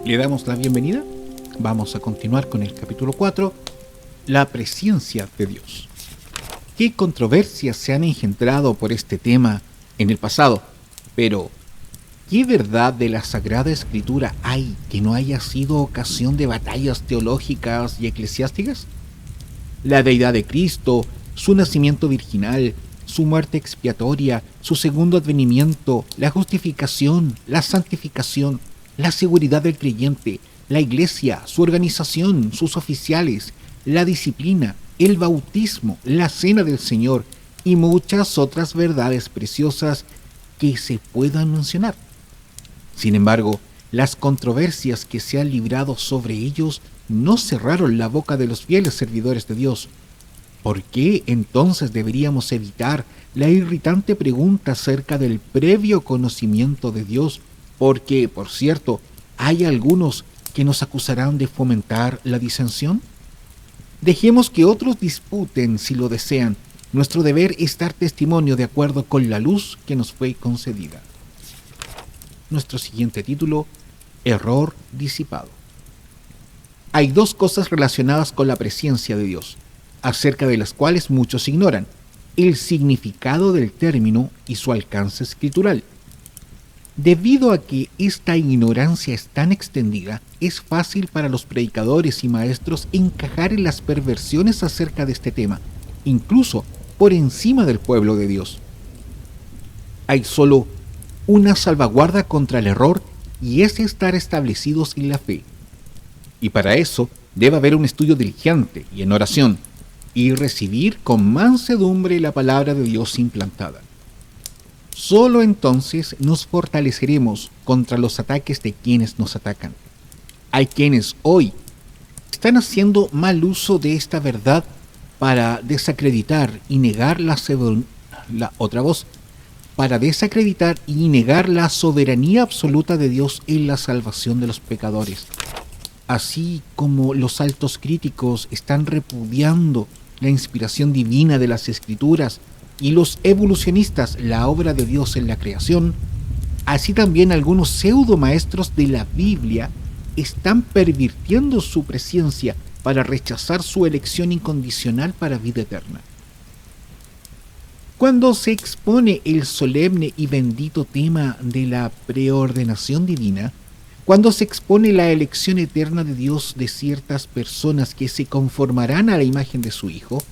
Le damos la bienvenida. Vamos a continuar con el capítulo 4, la presencia de Dios. ¿Qué controversias se han engendrado por este tema en el pasado? Pero, ¿qué verdad de la Sagrada Escritura hay que no haya sido ocasión de batallas teológicas y eclesiásticas? La deidad de Cristo, su nacimiento virginal, su muerte expiatoria, su segundo advenimiento, la justificación, la santificación, la seguridad del creyente, la iglesia, su organización, sus oficiales, la disciplina, el bautismo, la cena del Señor y muchas otras verdades preciosas que se puedan mencionar. Sin embargo, las controversias que se han librado sobre ellos no cerraron la boca de los fieles servidores de Dios. ¿Por qué entonces deberíamos evitar la irritante pregunta acerca del previo conocimiento de Dios? Porque, por cierto, hay algunos que nos acusarán de fomentar la disensión. Dejemos que otros disputen si lo desean. Nuestro deber es dar testimonio de acuerdo con la luz que nos fue concedida. Nuestro siguiente título: Error disipado. Hay dos cosas relacionadas con la presencia de Dios, acerca de las cuales muchos ignoran: el significado del término y su alcance escritural. Debido a que esta ignorancia es tan extendida, es fácil para los predicadores y maestros encajar en las perversiones acerca de este tema, incluso por encima del pueblo de Dios. Hay solo una salvaguarda contra el error, y es estar establecidos en la fe. Y para eso debe haber un estudio diligente y en oración, y recibir con mansedumbre la palabra de Dios implantada. Solo entonces nos fortaleceremos contra los ataques de quienes nos atacan. Hay quienes hoy están haciendo mal uso de esta verdad para desacreditar y negar desacreditar y negar la soberanía absoluta de Dios en la salvación de los pecadores. Así como los altos críticos están repudiando la inspiración divina de las Escrituras y los evolucionistas la obra de Dios en la creación, así también algunos pseudo maestros de la Biblia están pervirtiendo su presencia para rechazar su elección incondicional para vida eterna. Cuando se expone el solemne y bendito tema de la preordenación divina, cuando se expone la elección eterna de Dios de ciertas personas que se conformarán a la imagen de su Hijo,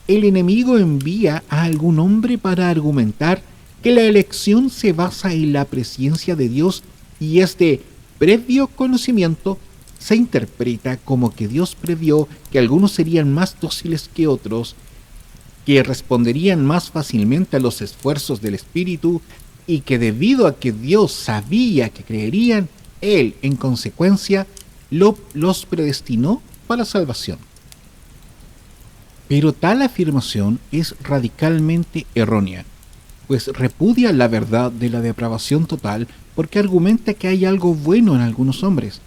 el enemigo envía a algún hombre para argumentar que la elección se basa en la presencia de Dios, y este previo conocimiento se interpreta como que Dios previó que algunos serían más dóciles que otros, que responderían más fácilmente a los esfuerzos del Espíritu, y que debido a que Dios sabía que creerían, Él, en consecuencia, los predestinó para salvación. Pero tal afirmación es radicalmente errónea, pues repudia la verdad de la depravación total, porque argumenta que hay algo bueno en algunos hombres.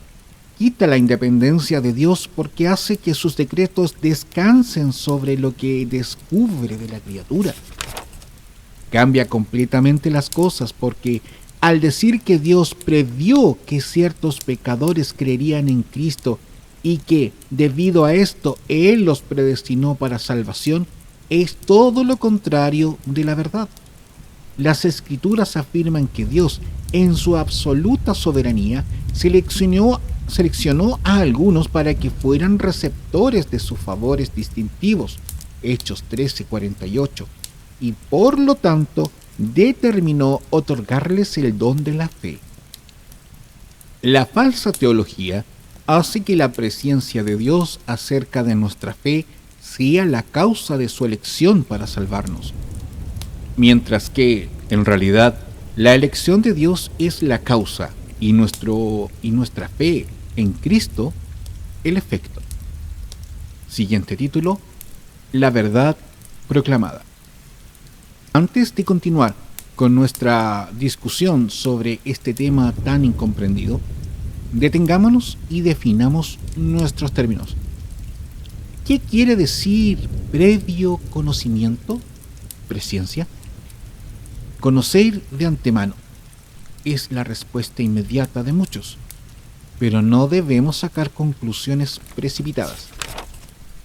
Quita la independencia de Dios porque hace que sus decretos descansen sobre lo que descubre de la criatura. Cambia completamente las cosas porque al decir que Dios previó que ciertos pecadores creerían en Cristo y que, debido a esto, Él los predestinó para salvación, es todo lo contrario de la verdad. Las Escrituras afirman que Dios, en su absoluta soberanía, seleccionó a algunos para que fueran receptores de sus favores distintivos, Hechos 13:48, y por lo tanto determinó otorgarles el don de la fe. La falsa teología hace que la presencia de Dios acerca de nuestra fe sea la causa de su elección para salvarnos, mientras que, en realidad, la elección de Dios es la causa y nuestra fe en Cristo el efecto. Siguiente título: La verdad proclamada. Antes de continuar con nuestra discusión sobre este tema tan incomprendido, detengámonos y definamos nuestros términos. ¿Qué quiere decir previo conocimiento? Presencia. Conocer de antemano es la respuesta inmediata de muchos. pero no debemos sacar conclusiones precipitadas,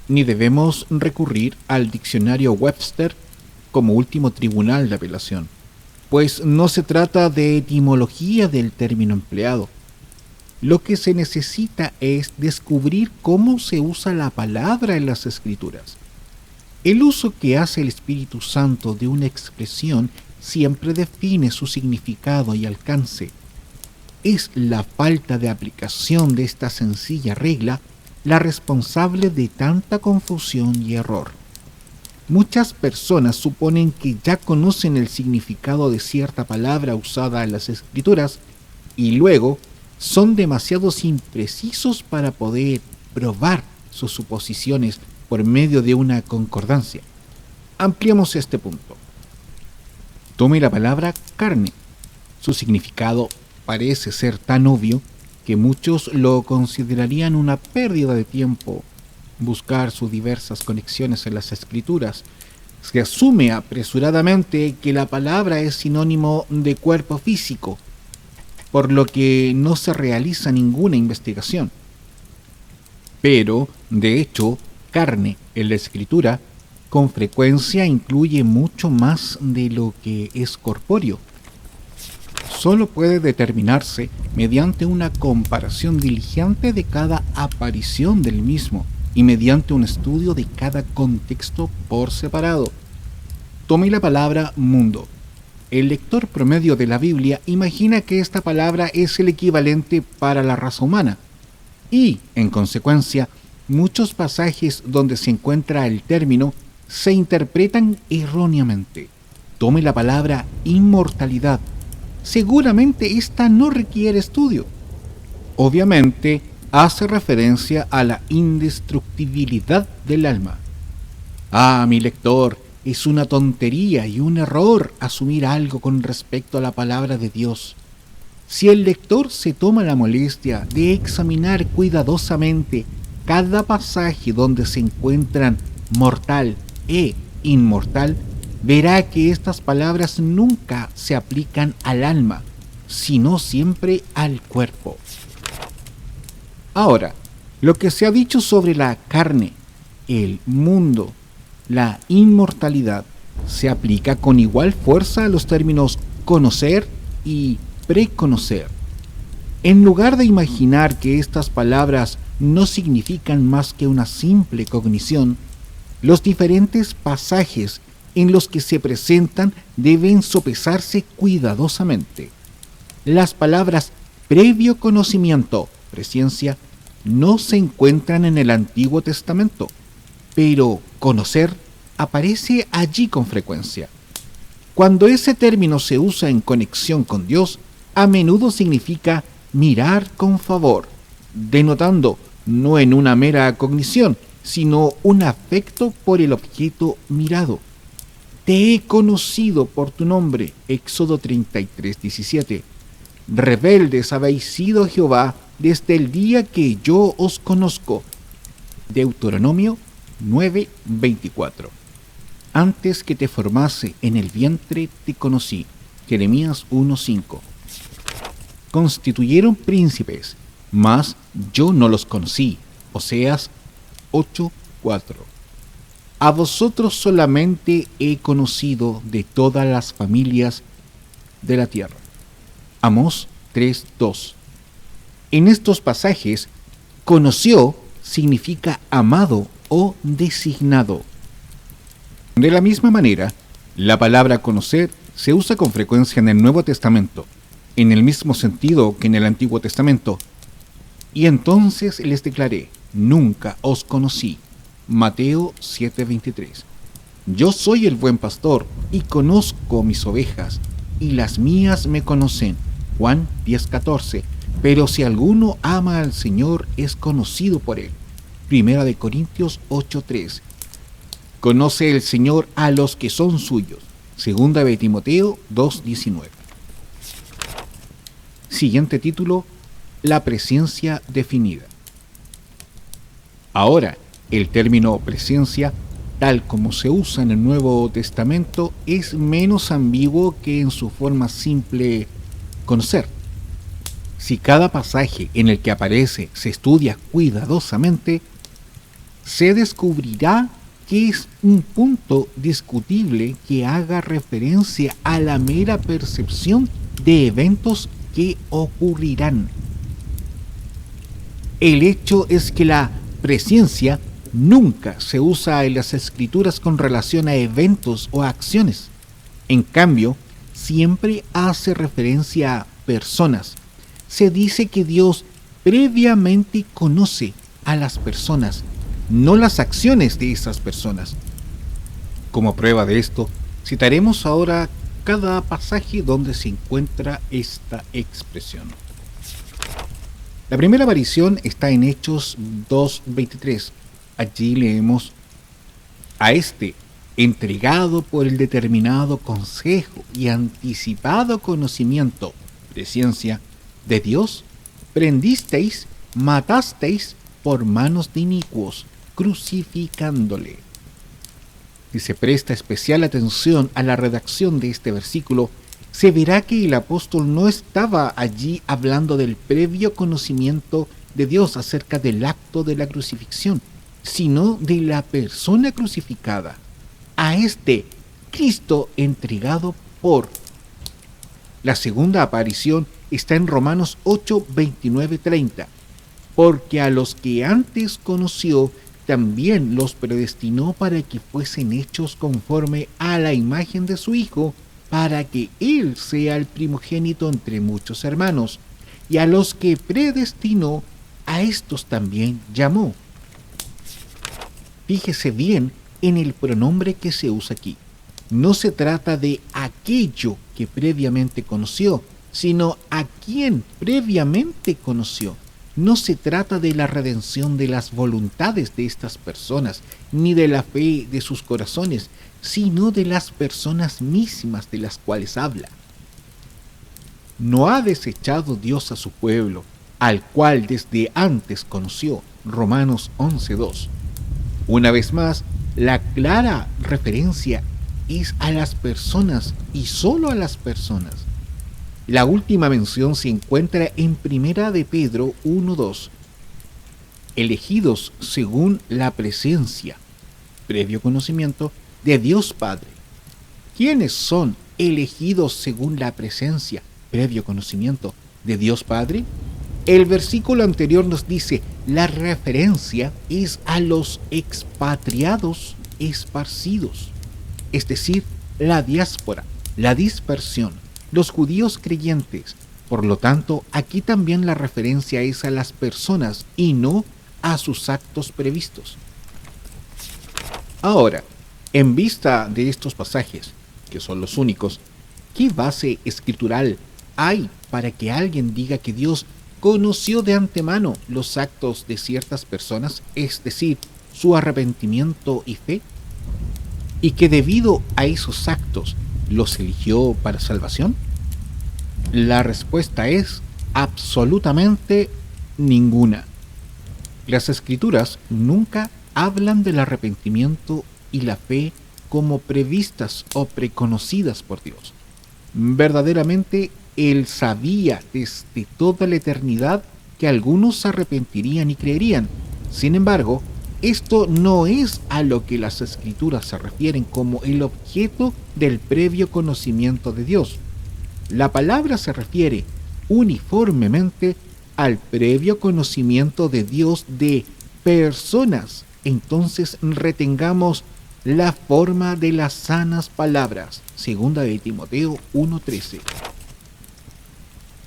ni debemos recurrir al diccionario Webster como último tribunal de apelación, pues no se trata de etimología del término empleado. Lo que se necesita es descubrir cómo se usa la palabra en las Escrituras. El uso que hace el Espíritu Santo de una expresión siempre define su significado y alcance. Es la falta de aplicación de esta sencilla regla la responsable de tanta confusión y error. Muchas personas suponen que ya conocen el significado de cierta palabra usada en las Escrituras y luego son demasiado imprecisos para poder probar sus suposiciones por medio de una concordancia. Ampliemos este punto. Tome la palabra carne. Su significado parece ser tan obvio que muchos lo considerarían una pérdida de tiempo buscar sus diversas conexiones en las Escrituras. Se asume apresuradamente que la palabra es sinónimo de cuerpo físico, por lo que no se realiza ninguna investigación. Pero, de hecho, carne en la Escritura con frecuencia incluye mucho más de lo que es corpóreo. Solo puede determinarse mediante una comparación diligente de cada aparición del mismo y mediante un estudio de cada contexto por separado. Tome la palabra mundo. El lector promedio de la Biblia imagina que esta palabra es el equivalente para la raza humana y, en consecuencia, muchos pasajes donde se encuentra el término se interpretan erróneamente. Tome la palabra inmortalidad. Seguramente esta no requiere estudio. Obviamente, hace referencia a la indestructibilidad del alma. Ah, mi lector, es una tontería y un error asumir algo con respecto a la palabra de Dios. Si el lector se toma la molestia de examinar cuidadosamente cada pasaje donde se encuentran mortal e inmortal, verá que estas palabras nunca se aplican al alma, sino siempre al cuerpo. Ahora, lo que se ha dicho sobre la carne, el mundo, la inmortalidad, se aplica con igual fuerza a los términos conocer y preconocer. En lugar de imaginar que estas palabras no significan más que una simple cognición, los diferentes pasajes en los que se presentan deben sopesarse cuidadosamente. Las palabras previo conocimiento, presciencia, no se encuentran en el Antiguo Testamento, pero conocer aparece allí con frecuencia. Cuando ese término se usa en conexión con Dios, a menudo significa mirar con favor, denotando no en una mera cognición, sino un afecto por el objeto mirado. Te he conocido por tu nombre, Éxodo 33:17. Rebeldes habéis sido a Jehová desde el día que yo os conozco. Deuteronomio 9:24. Antes que te formase en el vientre te conocí. Jeremías 1:5. Constituyeron príncipes, mas yo no los conocí. Oseas 8:4. A vosotros solamente he conocido de todas las familias de la tierra. Amós 3:2. En estos pasajes, conoció significa amado o designado. De la misma manera, la palabra conocer se usa con frecuencia en el Nuevo Testamento, en el mismo sentido que en el Antiguo Testamento. Y entonces les declaré, nunca os conocí. Mateo 7:23. Yo soy el buen pastor y conozco mis ovejas, y las mías me conocen. Juan 10:14. Pero si alguno ama al Señor, es conocido por él. Primera de Corintios 8:3. Conoce el Señor a los que son suyos. Segunda de Timoteo 2:19. Siguiente título: la presencia definida. Ahora, el término presencia, tal como se usa en el Nuevo Testamento, es menos ambiguo que en su forma simple conocer. Si cada pasaje en el que aparece se estudia cuidadosamente, se descubrirá que es un punto discutible que haga referencia a la mera percepción de eventos que ocurrirán. El hecho es que la presciencia nunca se usa en las escrituras con relación a eventos o acciones. En cambio, siempre hace referencia a personas. Se dice que Dios previamente conoce a las personas, no las acciones de esas personas. Como prueba de esto, citaremos ahora cada pasaje donde se encuentra esta expresión. La primera aparición está en Hechos 2:23. Allí leemos: a este, entregado por el determinado consejo y anticipado conocimiento, presciencia de Dios, prendisteis, matasteis por manos de inicuos, crucificándole. Si se presta especial atención a la redacción de este versículo, se verá que el apóstol no estaba allí hablando del previo conocimiento de Dios acerca del acto de la crucifixión, sino de la persona crucificada, a este Cristo entregado por. La segunda aparición está en Romanos 8, 29, 30. Porque a los que antes conoció, también los predestinó para que fuesen hechos conforme a la imagen de su Hijo, para que Él sea el primogénito entre muchos hermanos. Y a los que predestinó, a estos también llamó. Fíjese bien en el pronombre que se usa aquí. No se trata de aquello que previamente conoció, sino a quien previamente conoció. No se trata de la redención de las voluntades de estas personas, ni de la fe de sus corazones, sino de las personas mismas de las cuales habla. No ha desechado Dios a su pueblo, al cual desde antes conoció. Romanos 11:2. Una vez más, la clara referencia es a las personas y solo a las personas. La última mención se encuentra en Primera de Pedro 1:2. Elegidos según la presencia, previo conocimiento, de Dios Padre. ¿Quiénes son elegidos según la presencia, previo conocimiento, de Dios Padre? El versículo anterior nos dice, la referencia es a los expatriados esparcidos, es decir, la diáspora, la dispersión, los judíos creyentes. Por lo tanto, aquí también la referencia es a las personas y no a sus actos previstos. Ahora, en vista de estos pasajes, que son los únicos, ¿qué base escritural hay para que alguien diga que Dios conoció de antemano los actos de ciertas personas, es decir, su arrepentimiento y fe, y que debido a esos actos los eligió para salvación? La respuesta es absolutamente ninguna. Las escrituras nunca hablan del arrepentimiento y la fe como previstas o preconocidas por Dios. Verdaderamente, Él sabía desde toda la eternidad que algunos se arrepentirían y creerían. Sin embargo, esto no es a lo que las escrituras se refieren como el objeto del previo conocimiento de Dios. La palabra se refiere uniformemente al previo conocimiento de Dios de personas. Entonces retengamos la forma de las sanas palabras. Segunda de Timoteo 1:13.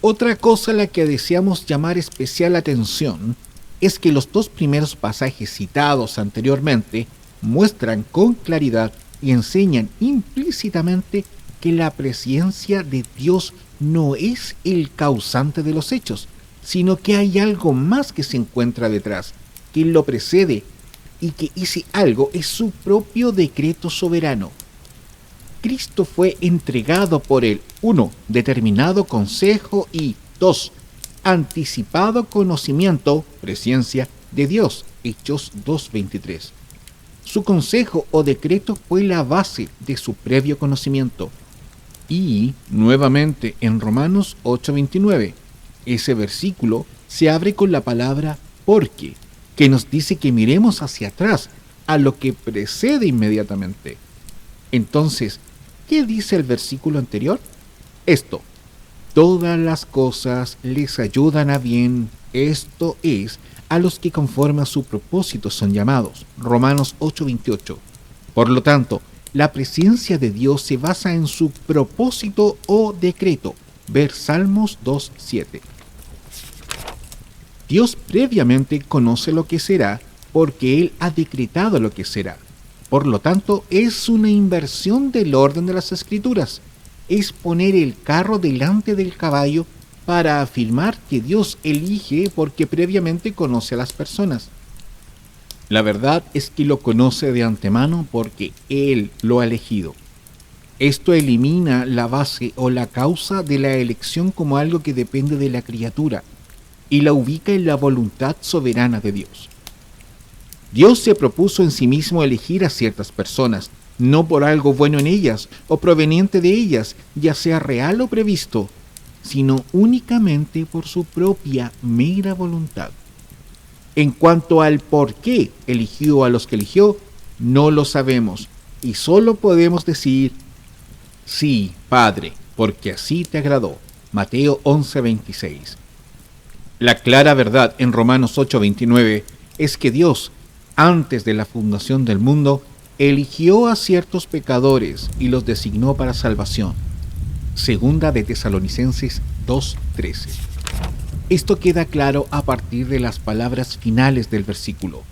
Otra cosa a la que deseamos llamar especial atención es que los dos primeros pasajes citados anteriormente muestran con claridad y enseñan implícitamente que la presencia de Dios no es el causante de los hechos, sino que hay algo más que se encuentra detrás, que lo precede, y que ese algo es su propio decreto soberano. Cristo fue entregado por el 1. Determinado consejo y 2. Anticipado conocimiento, presencia de Dios. Hechos 2:23. Su consejo o decreto fue la base de su previo conocimiento. Y, nuevamente, en Romanos 8:29, Ese versículo se abre con la palabra porque, que nos dice que miremos hacia atrás, a lo que precede inmediatamente. Entonces, ¿qué dice el versículo anterior? Esto: todas las cosas les ayudan a bien, esto es, a los que conforme a su propósito son llamados. Romanos 8:28. Por lo tanto, la presencia de Dios se basa en su propósito o decreto. Ver Salmos 2:7. Dios previamente conoce lo que será porque Él ha decretado lo que será. Por lo tanto, es una inversión del orden de las Escrituras. Es poner el carro delante del caballo para afirmar que Dios elige porque previamente conoce a las personas. La verdad es que lo conoce de antemano porque Él lo ha elegido. Esto elimina la base o la causa de la elección como algo que depende de la criatura y la ubica en la voluntad soberana de Dios. Dios se propuso en sí mismo elegir a ciertas personas, no por algo bueno en ellas o proveniente de ellas, ya sea real o previsto, sino únicamente por su propia mera voluntad. En cuanto al por qué eligió a los que eligió, no lo sabemos y solo podemos decir: sí, Padre, porque así te agradó. Mateo 11:26. La clara verdad en Romanos 8:29 es que Dios, antes de la fundación del mundo, eligió a ciertos pecadores y los designó para salvación. Segunda de Tesalonicenses 2:13. Esto queda claro a partir de las palabras finales del versículo: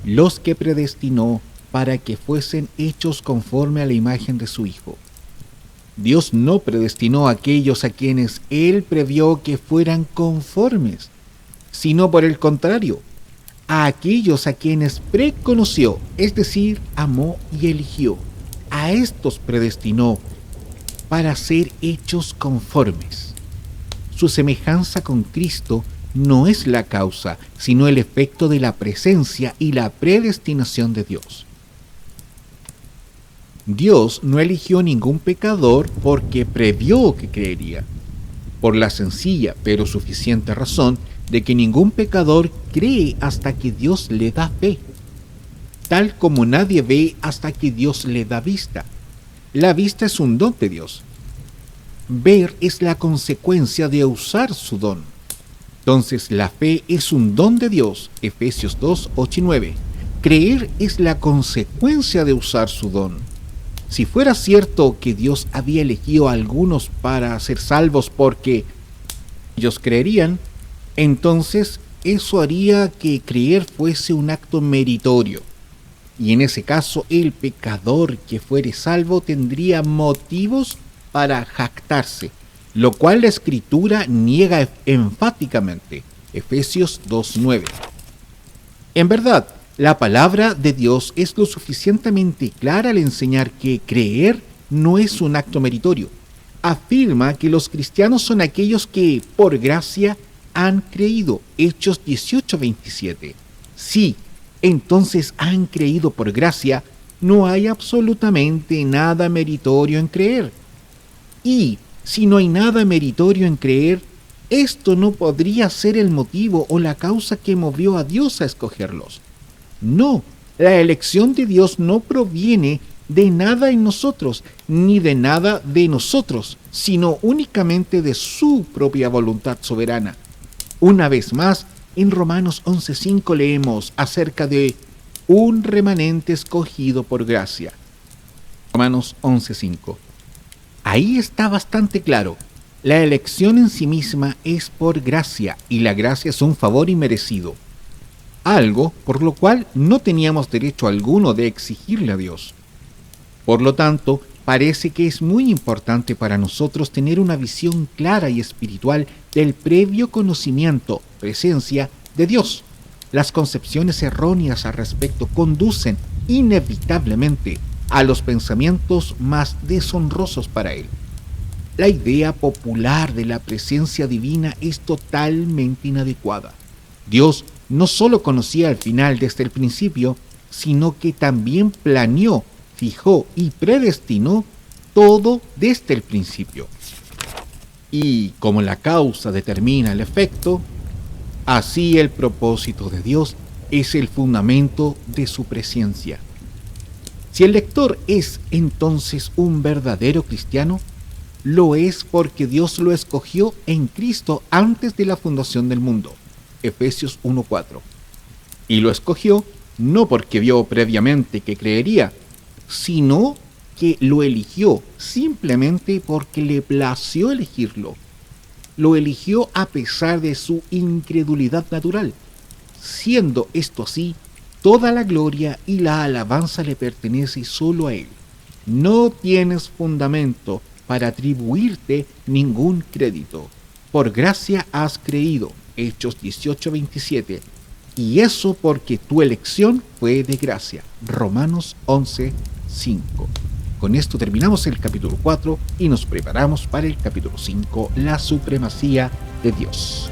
los que predestinó para que fuesen hechos conforme a la imagen de su Hijo. Dios no predestinó a aquellos a quienes Él previó que fueran conformes, sino por el contrario, a aquellos a quienes preconoció, es decir, amó y eligió. A estos predestinó para ser hechos conformes. Su semejanza con Cristo no es la causa, sino el efecto de la presencia y la predestinación de Dios. Dios no eligió ningún pecador porque previó que creería, por la sencilla pero suficiente razón de que ningún pecador cree hasta que Dios le da fe, tal como nadie ve hasta que Dios le da vista. La vista es un don de Dios. Ver es la consecuencia de usar su don. Entonces la fe es un don de Dios, Efesios 2:8-9. Creer es la consecuencia de usar su don. Si fuera cierto que Dios había elegido a algunos para ser salvos porque ellos creerían, entonces eso haría que creer fuese un acto meritorio. Y en ese caso, el pecador que fuere salvo tendría motivos para jactarse, lo cual la Escritura niega enfáticamente. Efesios 2:9. En verdad, la palabra de Dios es lo suficientemente clara al enseñar que creer no es un acto meritorio. Afirma que los cristianos son aquellos que, por gracia, han creído. Hechos 18:27. Sí, entonces han creído por gracia. No hay absolutamente nada meritorio en creer. Y si no hay nada meritorio en creer, esto no podría ser el motivo o la causa que movió a Dios a escogerlos. No, la elección de Dios no proviene de nada en nosotros, ni de nada de nosotros, sino únicamente de su propia voluntad soberana. Una vez más, en Romanos 11:5 leemos acerca de un remanente escogido por gracia. Romanos 11:5. Ahí está bastante claro. La elección en sí misma es por gracia, y la gracia es un favor inmerecido. Algo por lo cual no teníamos derecho alguno de exigirle a Dios. Por lo tanto, parece que es muy importante para nosotros tener una visión clara y espiritual del previo conocimiento, presencia de Dios. Las concepciones erróneas al respecto conducen inevitablemente a los pensamientos más deshonrosos para Él. La idea popular de la presencia divina es totalmente inadecuada. Dios no solo conocía el final desde el principio, sino que también planeó, fijó y predestinó todo desde el principio. Y como la causa determina el efecto, así el propósito de Dios es el fundamento de su presciencia. Si el lector es entonces un verdadero cristiano, lo es porque Dios lo escogió en Cristo antes de la fundación del mundo. Efesios 1:4. Y lo escogió no porque vio previamente que creería, sino que lo eligió simplemente porque le plació elegirlo. Lo eligió a pesar de su incredulidad natural. Siendo esto así, toda la gloria y la alabanza le pertenece solo a Él. No tienes fundamento para atribuirte ningún crédito. Por gracia has creído. Hechos 18:27. Y eso porque tu elección fue de gracia. Romanos 11:5. Con esto terminamos el capítulo 4 y nos preparamos para el capítulo 5, la supremacía de Dios.